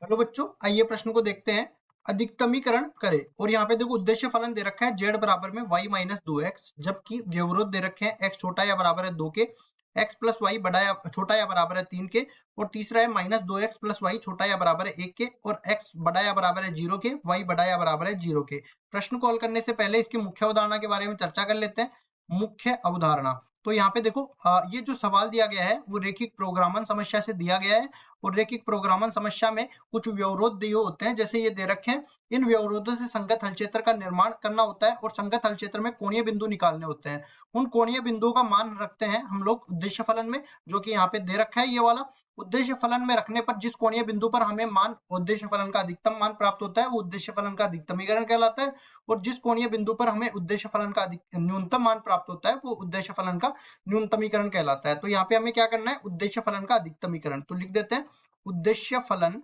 Hello बच्चों, आइए प्रश्न को देखते हैं। अधिकतमीकरण करें। और यहाँ पे देखो उद्देश्य फलन दे रखा है z बराबर में y माइनस 2x, जबकि व्यवरोध दे रखे हैं x छोटा या बराबर है 2 के, x प्लस वाई बड़ा या छोटा या बराबर है 3 के, और तीसरा है माइनस 2x प्लस वाई छोटा या बराबर है 1 के, और x बड़ा या बराबर है 0 के, y बड़ा या बराबर है 0 के। प्रश्न को हल करने से पहले इसकी मुख्य अवधारणा के बारे में चर्चा कर लेते हैं। मुख्य अवधारणा तो यहाँ पे देखो, ये जो सवाल दिया गया है वो रेखिक प्रोग्रामन समस्या से दिया गया है। और रेखिक प्रोग्रामन समस्या में कुछ व्यवरोध दिए होते हैं, जैसे ये दे रखे हैं। इन व्यवरोधों से संगत हल क्षेत्र का निर्माण करना होता है और संगत हल क्षेत्र में कोणीय बिंदु निकालने होते हैं। उन कोणीय बिंदुओं का मान रखते हैं हम लोग उद्देश्य फलन में, जो कि यहाँ पे दे रखा है ये वाला। उद्देश्य फलन में रखने पर जिस कोणीय बिंदु पर हमें मान उद्देश्य फलन का अधिकतम मान प्राप्त होता है वो उद्देश्य फलन का अधिकतमीकरण कहलाता है। और जिस कोणीय बिंदु पर हमें उद्देश्य फलन का न्यूनतम मान प्राप्त होता है वो उद्देश्य फलन का न्यूनतमीकरण कहलाता है। तो यहाँ पे हमें क्या करना है, उद्देश्य फलन का अधिकतमीकरण। तो लिख देते हैं उद्देश्य फलन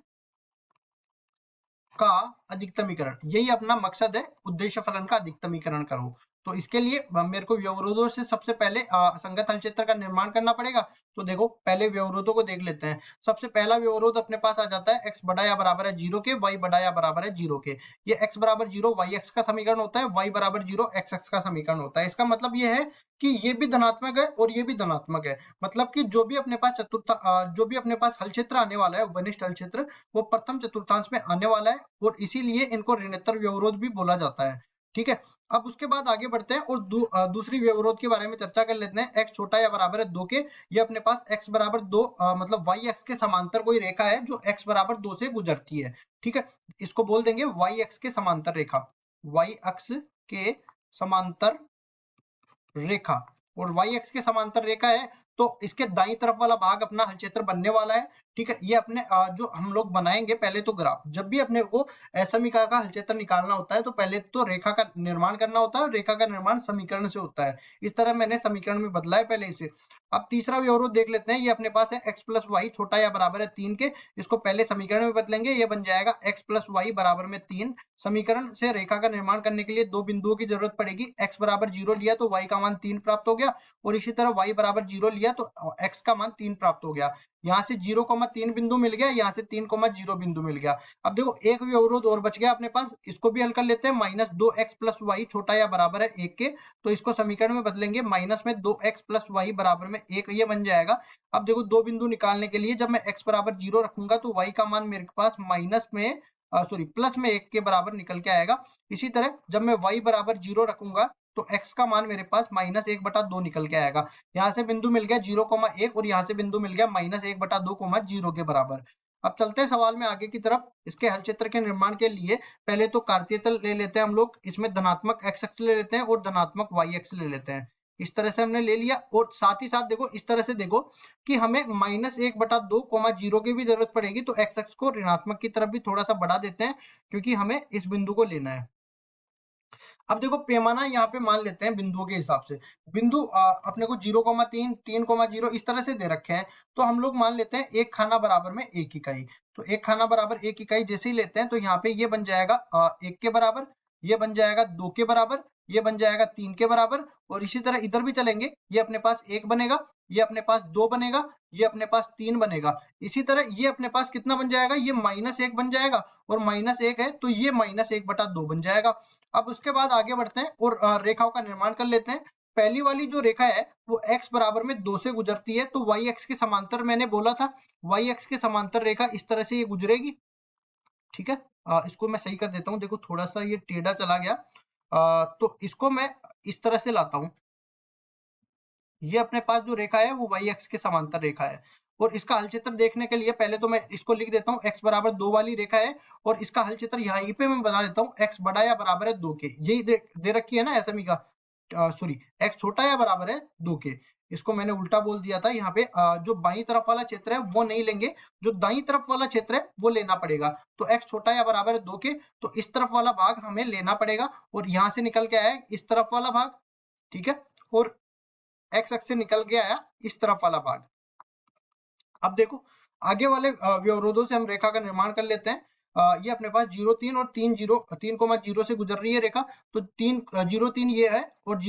का अधिकतमीकरण, यही अपना मकसद है, उद्देश्य फलन का अधिकतमीकरण करो। तो इसके लिए मेरे को व्यवरोधों से सबसे पहले संगत हल क्षेत्र का निर्माण करना पड़ेगा। तो देखो पहले व्यवरोधों को देख लेते हैं। सबसे पहला व्यवरोध अपने पास आ जाता है x बड़ा या बराबर है 0 के, y बड़ा या बराबर है 0 के। ये x बराबर 0 y x का समीकरण होता है, y बराबर 0 x x का समीकरण होता है। इसका मतलब ये है कि ये भी धनात्मक है और ये भी धनात्मक है। मतलब कि जो भी अपने पास जो भी अपने पास हल क्षेत्र आने वाला है, उपनिष्ठ हल क्षेत्र, वो प्रथम चतुर्थांश में आने वाला है और इसीलिए इनको ऋणोत्तर व्यवरोध भी बोला जाता है। ठीक है, अब उसके बाद आगे बढ़ते हैं और दूसरी व्यवरोध के बारे में चर्चा कर लेते हैं। x छोटा या बराबर है 2 के, ये अपने पास x बराबर 2 मतलब y x के समांतर कोई रेखा है जो x बराबर 2 से गुजरती है। ठीक है, इसको बोल देंगे y x के समांतर रेखा, y अक्ष के समांतर रेखा। और y अक्ष के समांतर रेखा है तो इसके दाईं तरफ वाला भाग अपना हल क्षेत्र बनने वाला है। ठीक है, ये अपने जो हम लोग बनाएंगे पहले तो ग्राफ, जब भी अपने को असमीका का हल क्षेत्र निकालना होता है तो पहले तो रेखा का निर्माण करना होता है, और रेखा का निर्माण समीकरण से होता है। इस तरह मैंने समीकरण में बदला है पहले इसे। अब तीसरा व्यवरोध देख लेते हैं। ये अपने पास है x प्लस वाई छोटा या बराबर है 3 के, इसको पहले समीकरण में बदलेंगे, ये बन जाएगा x प्लस वाई बराबर में 3। समीकरण से रेखा का निर्माण करने के लिए दो बिंदुओं की जरूरत पड़ेगी। x बराबर 0 लिया तो y का मान 3 प्राप्त हो गया, और इसी तरह y बराबर 0 लिया तो x का मान 3 प्राप्त हो गया। यहाँ से 0,3 बिंदु मिल गया, यहाँ से 3,0 बिंदु मिल गया। अब देखो एक व्यवरोध और बच गया अपने पास, इसको भी हल कर लेते हैं। माइनस 2x प्लस वाई छोटा या बराबर है 1 के, तो इसको समीकरण में बदलेंगे, माइनस में 2x प्लस वाई बराबर में 1, ये बन जाएगा। अब देखो दो बिंदु निकालने के लिए जब मैं x बराबर 0 रखूंगा तो y का मान मेरे पास माइनस में प्लस में 1 के बराबर निकल के आएगा। इसी तरह जब मैं y बराबर 0 रखूंगा तो x का मान मेरे पास माइनस 1/2 निकल के आएगा। यहाँ से बिंदु मिल गया 0,1 और यहाँ से बिंदु मिल गया माइनस 1/2, 0 के बराबर। अब चलते हैं सवाल में आगे की तरफ। इसके हल क्षेत्र के निर्माण के लिए पहले तो कार्तीय तल ले लेते हैं हम लोग, इसमें धनात्मक x अक्ष ले लेते हैं और धनात्मक y अक्ष ले लेते हैं। इस तरह से हमने ले लिया, और साथ ही साथ देखो इस तरह से देखो कि हमें माइनस 1/2, 0 की भी जरूरत पड़ेगी, तो x अक्ष को ऋणात्मक की तरफ भी थोड़ा सा बढ़ा देते हैं क्योंकि हमें इस बिंदु को लेना है। अब देखो पैमाना यहाँ पे मान लेते हैं बिंदुओं के हिसाब से। बिंदु अपने को 0,3, 3,0 इस तरह से दे रखे हैं, तो हम लोग मान लेते हैं एक खाना बराबर में 1 इकाई। तो एक खाना बराबर 1 इकाई जैसे ही लेते हैं तो यहाँ पे ये बन जाएगा 1 के बराबर, ये बन जाएगा 2 के बराबर, ये बन जाएगा 3 के बराबर, और इसी तरह इधर भी चलेंगे, ये अपने पास 1 बनेगा, ये अपने पास 2 बनेगा, ये अपने पास 3 बनेगा। इसी तरह ये अपने पास कितना बन जाएगा, ये -1 बन जाएगा, और -1 है तो ये -1/2 बन जाएगा। अब उसके बाद आगे बढ़ते हैं और रेखाओं का निर्माण कर लेते हैं। पहली वाली जो रेखा है वो x बराबर में 2 से गुजरती है, तो y x के समांतर मैंने बोला था, y x के समांतर रेखा इस तरह से ये गुजरेगी। ठीक है, इसको मैं सही कर देता हूँ। देखो थोड़ा सा ये टेढ़ा चला गया, तो इसको मैं इस तरह से लाता हूँ। ये अपने पास जो रेखा है वो y x के समांतर रेखा है, और इसका हल क्षेत्र देखने के लिए पहले तो मैं इसको लिख देता हूँ। x बराबर 2 वाली रेखा है और इसका हल क्षेत्र यहाँ पे मैं बता देता हूँ, x बड़ा या बराबर है 2 के, यही दे रखी है ना समीका, सॉरी x छोटा या बराबर है 2 के। इसको मैंने उल्टा बोल दिया था। यहाँ पे जो बाई तरफ वाला क्षेत्र है वो नहीं लेंगे, जो दाई तरफ वाला क्षेत्र है वो लेना पड़ेगा। तो x छोटा या बराबर है 2 के, तो इस तरफ वाला भाग हमें लेना पड़ेगा, और यहाँ से निकल के आया इस तरफ वाला भाग। ठीक है, और x अक्ष से निकल के आया इस तरफ वाला भाग। अब देखो आगे वाले व्यवरोधों से हम रेखा का निर्माण कर लेते हैं। ये अपने पास 0,3 और 3,0 से गुजर रही है रेखा, तो 0,3 ये है और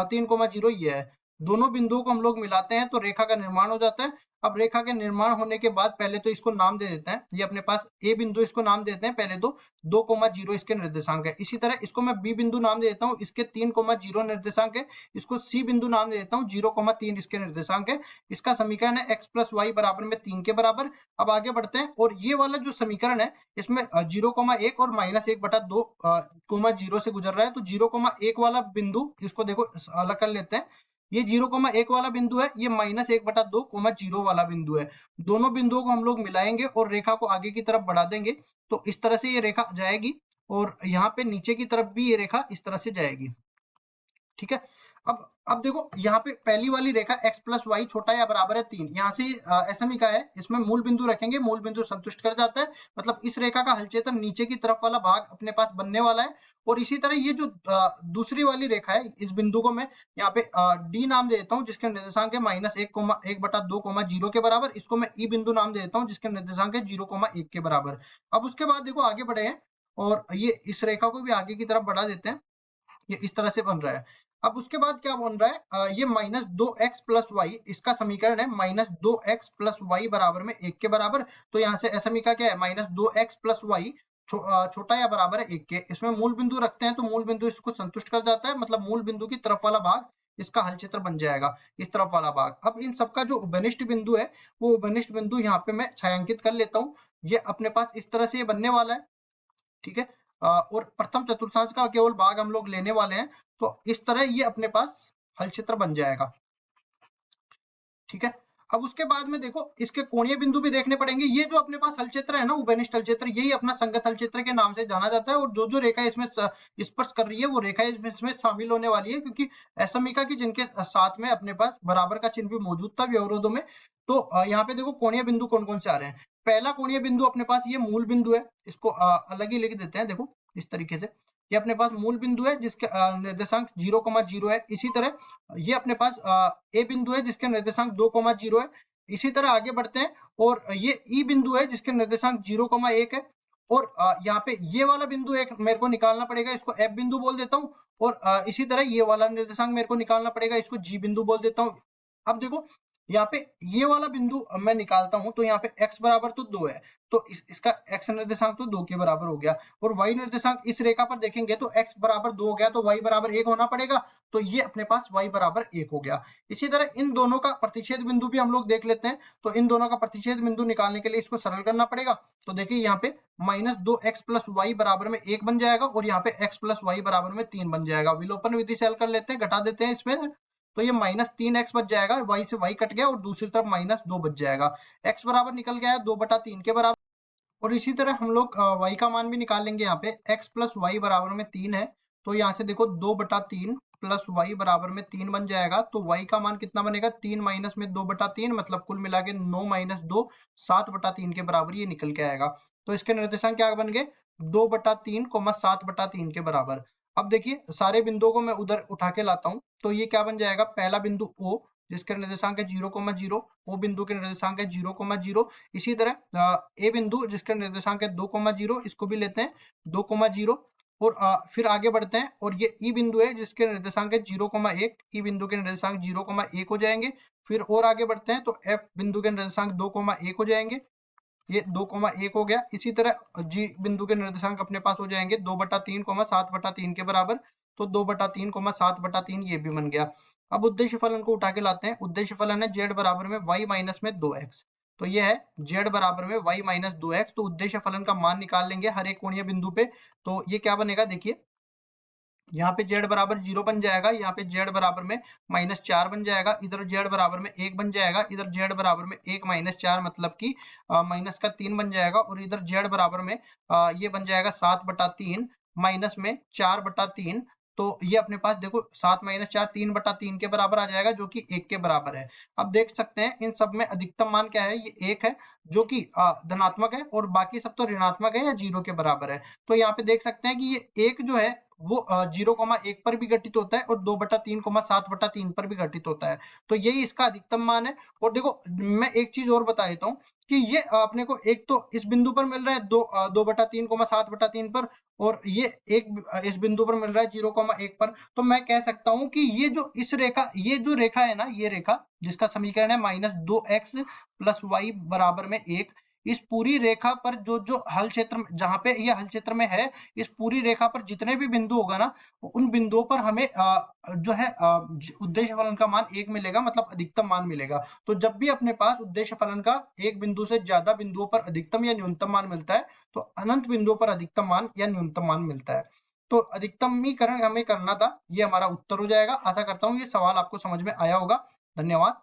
3,0 ये है। दोनों बिंदुओं को हम लोग मिलाते हैं तो रेखा का निर्माण हो जाता है। अब रेखा के निर्माण होने के बाद पहले तो इसको नाम दे देते हैं, ये अपने पास ए बिंदु इसको नाम देते हैं पहले तो 2,0 इसके निर्देशांक है। इसी तरह इसको मैं बी बिंदु नाम दे देता हूँ, इसके 3,0 निर्देशांक है। इसको सी बिंदु नाम दे देता हूँ, 0,3 इसके निर्देशांक है। इसका समीकरण है x प्लस वाई बराबर में 3 के बराबर। अब आगे बढ़ते हैं और ये वाला जो समीकरण है इसमें 0,1 और -1/2 0 से गुजर रहा है, तो 0,1 वाला बिंदु इसको देखो अलग कर लेते हैं। ये 0,1 वाला बिंदु है, ये -1/2 वाला बिंदु है। दोनों बिंदुओं को हम लोग मिलाएंगे और रेखा को आगे की तरफ बढ़ा देंगे, तो इस तरह से ये रेखा जाएगी और यहाँ पे नीचे की तरफ भी ये रेखा इस तरह से जाएगी। ठीक है, अब देखो यहाँ पे पहली वाली रेखा x प्लस वाई छोटा या बराबर है 3, यहाँ से SME का है, इसमें मूल बिंदु रखेंगे, मूल बिंदु संतुष्ट कर जाता है, मतलब इस रेखा का हल क्षेत्र नीचे की तरफ वाला भाग अपने पास बनने वाला है। और इसी तरह ये जो दूसरी वाली रेखा है, इस बिंदु को मैं यहाँ पे D नाम दे देता हूँ, जिसके निर्देशांक है -1,1/2 के बराबर। इसको मैं E बिंदु नाम दे देता हूँ, जिसके निर्देशांक है 0,1 के बराबर। अब उसके बाद देखो आगे बढ़े हैं और ये इस रेखा को भी आगे की तरफ बढ़ा देते हैं, ये इस तरह से बन रहा है। अब उसके बाद क्या बन रहा है, ये -2x प्लस वाई, इसका समीकरण है -2x प्लस वाई बराबर में 1 के बराबर। तो यहाँ से SME का क्या है, -2x प्लस वाई छोटा या बराबर है 1 के। इसमें मूल बिंदु रखते हैं तो मूल बिंदु इसको संतुष्ट कर जाता है, मतलब मूल बिंदु की तरफ वाला भाग इसका हल क्षेत्र बन जाएगा, इस तरफ वाला भाग। अब इन सबका जो उभयनिष्ठ बिंदु है, वो उभयनिष्ठ बिंदु यहाँ पे मैं छायांकित कर लेता हूँ। ये अपने पास इस तरह से ये बनने वाला है, ठीक है। और प्रथम चतुर्थांश का केवल भाग हम लोग लेने वाले हैं, तो इस तरह ये अपने पास हल क्षेत्र बन जाएगा, ठीक है। अब उसके बाद में देखो इसके कोणीय बिंदु भी देखने पड़ेंगे। ये जो अपने पास हल क्षेत्र है ना, उभयनिष्ठ हल क्षेत्र, यही अपना संगत हल क्षेत्र के नाम से जाना जाता है। और जो जो रेखा इसमें स्पर्श कर रही है, वो रेखा इसमें शामिल होने वाली है, क्योंकि असमीका की जिनके साथ में अपने पास बराबर का चिन्ह भी मौजूद था व्यवरोधों में। तो यहाँ पे देखो कोणीय बिंदु कौन कौन से आ रहे हैं। पहला कोणीय बिंदु अपने पास ये मूल बिंदु है, इसको अलग ही लिख देते हैं, देखो इस तरीके से। ये अपने पास मूल बिंदु है जिसके निर्देशांक 0,0 है। इसी तरह ये अपने पास ए बिंदु है जिसके निर्देशांक 2,0 है। इसी तरह आगे बढ़ते हैं और ये ई बिंदु है जिसके निर्देशांक 0,1 है। और यहाँ पे ये वाला बिंदु एक मेरे को निकालना पड़ेगा, इसको एफ बिंदु बोल देता हूँ। और इसी तरह ये वाला निर्देशांक मेरे को निकालना पड़ेगा, इसको जी बिंदु बोल देता हूँ। अब देखो यहाँ पे ये वाला बिंदु मैं निकालता हूं, तो यहाँ पे x बराबर तो 2 है, तो इसका x निर्देशांक तो 2 के बराबर हो गया। और y निर्देशांक इस रेखा पर देखेंगे तो x बराबर 2 हो गया, तो y बराबर 1 होना पड़ेगा, तो ये अपने पास y बराबर 1 हो गया। इसी तरह इन दोनों का प्रतिच्छेद बिंदु भी हम लोग देख लेते हैं। तो इन दोनों का प्रतिच्छेद बिंदु निकालने के लिए इसको सरल करना पड़ेगा। तो देखिए यहाँ पे -2x प्लस वाई बराबर में 1 बन जाएगा और यहाँ पे x प्लस वाई बराबर में 3 बन जाएगा। विलोपन विधि से हल कर लेते हैं, घटा देते हैं इसमें, तो ये -3x बच जाएगा, y से y कट गया और दूसरी तरफ -2 बच जाएगा। x बराबर निकल गया है 2/3 के बराबर। और इसी तरह हम लोग y का मान भी निकाल लेंगे। यहाँ पे x प्लस वाई बराबर में 3 है, तो यहाँ से देखो 2/3 प्लस वाई बराबर में 3 बन जाएगा। तो y का मान कितना बनेगा, 3 माइनस में 2/3, मतलब कुल मिला के 9 - 2 7/3 के बराबर ये निकल के आएगा। तो इसके निर्देशांक क्या बन गए, 2/3, 7/3 के बराबर। अब देखिए सारे बिंदुओं को मैं उधर उठा के लाता हूँ, तो ये क्या बन जाएगा, पहला बिंदु O जिसके निर्देशांक है 0,0, O बिंदु के निर्देशांक है 0,0। इसी तरह A बिंदु जिसके निर्देशांक है 2,0, इसको भी लेते हैं 2,0। और फिर आगे बढ़ते हैं और ये E बिंदु है जिसके निर्देशांक है 0,1, E बिंदु के निर्देशांक 0,1 हो जाएंगे। फिर और आगे बढ़ते हैं तो F बिंदु के निर्देशांक 2,1 हो जाएंगे, ये 2,1 हो गया। इसी तरह जी बिंदु के निर्देशांक अपने पास हो जाएंगे 2/3, 7/3 के बराबर। तो 2/3, 7/3 ये भी बन गया। अब उद्देश्य फलन को उठा के लाते हैं। उद्देश्य फलन है z बराबर में y माइनस में 2x, तो ये है z बराबर में y माइनस 2x। तो उद्देश्य फलन का मान निकाल लेंगे हर एक कोणीय बिंदु पे। तो ये क्या बनेगा, देखिए यहाँ पे z बराबर 0 बन जाएगा, यहाँ पे z बराबर में -4 बन जाएगा, इधर z बराबर में 1 बन जाएगा, इधर z बराबर में 1 - 4 मतलब कि माइनस का 3 बन जाएगा। और इधर z बराबर में ये बन जाएगा 7/3 माइनस में 4/3। तो ये अपने पास देखो 7 - 4 3/3 के बराबर आ जाएगा, जो कि 1 के बराबर है। अब देख सकते हैं इन सब में अधिकतम मान क्या है, ये 1 है जो कि धनात्मक है, और बाकी सब तो ऋणात्मक है या 0 के बराबर है। तो यहाँ पे देख सकते हैं कि ये 1 जो है वो 0,1 पर भी घटित होता है और 2/3,7/3 पर भी घटित होता है। तो यही इसका अधिकतम मान है। और देखो मैं एक चीज और बता देता हूँ कि ये अपने को एक तो इस बिंदु पर मिल रहा है 2/3,7/3 पर, और ये एक इस बिंदु पर मिल रहा है 0,1 पर। तो मैं कह सकता हूं कि ये जो रेखा है ना, ये रेखा जिसका समीकरण है -2x + y बराबर में 1, इस पूरी रेखा पर जो जो हल क्षेत्र जहां पे ये हल क्षेत्र में है, इस पूरी रेखा पर जितने भी बिंदु होगा ना, उन बिंदुओं पर हमें जो है उद्देश्य फलन का मान 1 मिलेगा, मतलब अधिकतम मान मिलेगा। तो जब भी अपने पास उद्देश्य फलन का एक बिंदु से ज्यादा बिंदुओं पर अधिकतम या न्यूनतम मान मिलता है, तो अनंत बिंदुओं पर अधिकतम मान या न्यूनतम मान मिलता है। तो अधिकतमीकरण हमें करना था, ये हमारा उत्तर हो जाएगा। आशा करता हूँ ये सवाल आपको समझ में आया होगा। धन्यवाद।